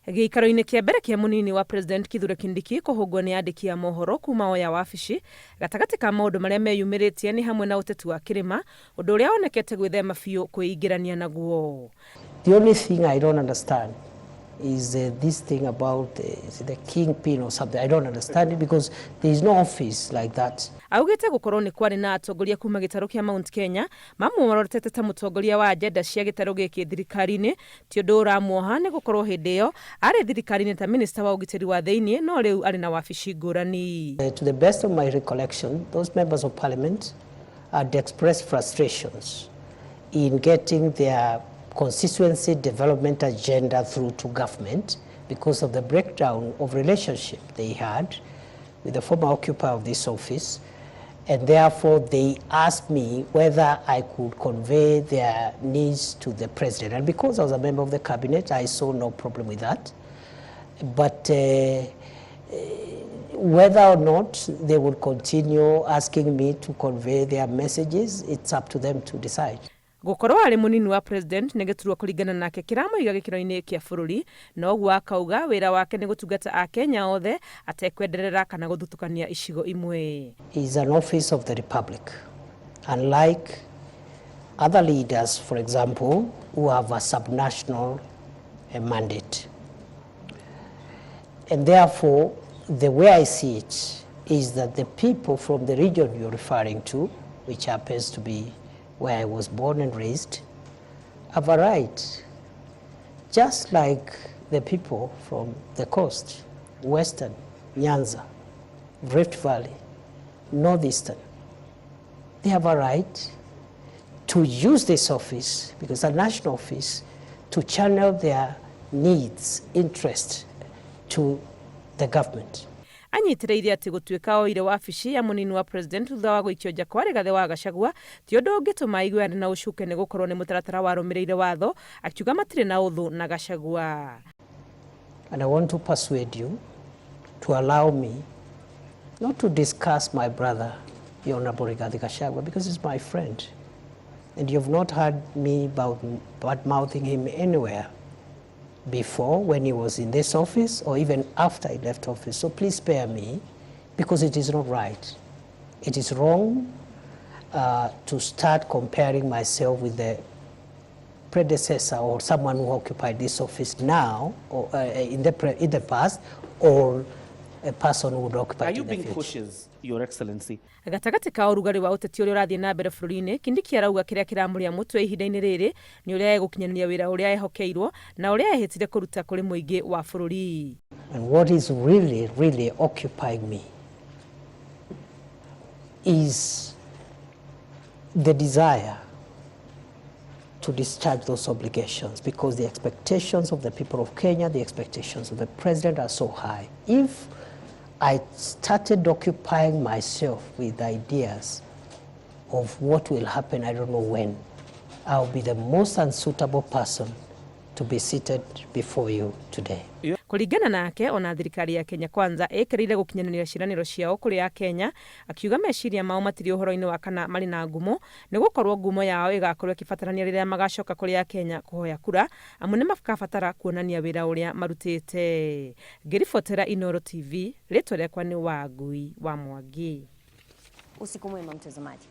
Gĩikaro-inĩ kĩa mbere kĩa mũnini wa President Kithure Kindiki kũhũngwo nĩ andĩki a mohoro kuma oya wabici gatagatĩ ka maũndũ marĩa meyumĩrĩtie nĩ hamwe na ũteti wa kĩrĩma, ũndũ ũrĩa wonekete gwĩthema biũ kwĩingĩrania naguo. The only thing I don't understand is this thing about the kingpin or something. I don't understand it because there is no office like that. Augĩte gũkorwo nĩ kwarĩ na atongoria kuma gĩtarũ kĩa Mount Kenya mamũrorete ta mũtongoria wa agenda cia gĩtarũ gĩkĩ thirikari-inĩ, ti ũndũ ũramuoha nĩ gũkorwo hĩndĩ ĩyo arĩ thirikari-inĩ ta minister wa ũgitĩri wa thĩinĩ, no rĩu arĩ na wabici ngũrani. To the best of my recollection, those members of parliament had expressed frustrations in getting their constituency development agenda through to government because of the breakdown of relationship they had with the former occupier of this office, and therefore they asked me whether I could convey their needs to the president, and because I was a member of the cabinet I saw no problem with that, but whether or not they would continue asking me to convey their messages, it's up to them to decide. Gũkorwo arĩ mũnini wa president nĩ gĩturwa kũringana nake kĩramũiga gĩkĩro-inĩ kĩa bũrũri, no ũguo akauga wĩra wake nĩ gũtungata a Kenya othe atekwenderera kana gũthutũkania icigo imwe. He is an office of the republic, unlike other leaders, for example, who have a subnational mandate. And therefore, the way I see it is that the people from the region you're referring to, which happens to be where I was born and raised, have a right, just like the people from the coast, Western, Nyanza, Rift Valley, Northeastern. They have a right to use this office, because it's a national office, to channel their needs, interests to the government. Anyitĩrĩire atĩ gũtuĩka oire wabici ya mũnini wa president thutha wa gũikio nja kwa Rigathĩ wa Gachagua ti ũndũ ũngĩtũma aigue arĩ na ũcuke nĩ gũkorwo nĩ mũtaratara warũmĩrĩire watho, akiuga matirĩ na ũthũ na Gachagua. And I want to persuade you to allow me not to discuss my brother, the Honorable Rigathĩ Gachagua, because he's my friend. And you've not heard me bad-mouthing him anywhere before when he was in this office or even after he left office. So please spare me, because it is not right. It is wrong to start comparing myself with the predecessor or someone who occupied this office now or in the past, or a person who would occupy it in the future. Are you being cautious, Your Excellency? Gatagatĩ ka ũrugarĩ wa ũteti ũrĩa ũrathiĩ na mbere bũrũri-inĩ, Kindiki arauga kĩrĩa kĩramũrĩa mũtwe ihinda-inĩ rĩrĩ nĩ ũrĩa egũkinyanĩria wĩra ũrĩa ehokeirwo na ũrĩa ehĩtire kũruta kũrĩ mũingĩ wa bũrũri. And what is really occupying me is the desire to discharge those obligations, because the expectations of the people of Kenya, the expectations of the president are so high. If I started occupying myself with ideas of what will happen, I don't know when, I'll be the most unsuitable person to be seated before you today. Kũringana nake, ona thirikari ya Kenya Kwanza ĩkĩrĩire gũkinyanĩria ciĩranĩro ciao kũrĩ ya Kenya, akiuga meciria mao matirĩ ũhoro-inĩ wa kana marĩ na ngumo, nĩ gũkorwo ngumo yao ĩgakorwo ĩkĩbatarania rĩrĩa magacoka kũrĩ ya Kenya kũhoya kura, amu nĩ makabatara kuonania wĩra ũrĩa marutĩte. Ngĩribotera Inooro TV, rĩtwa rĩakwa nĩ Wangui wa Mwangi. Usiku mwema mtazamaji.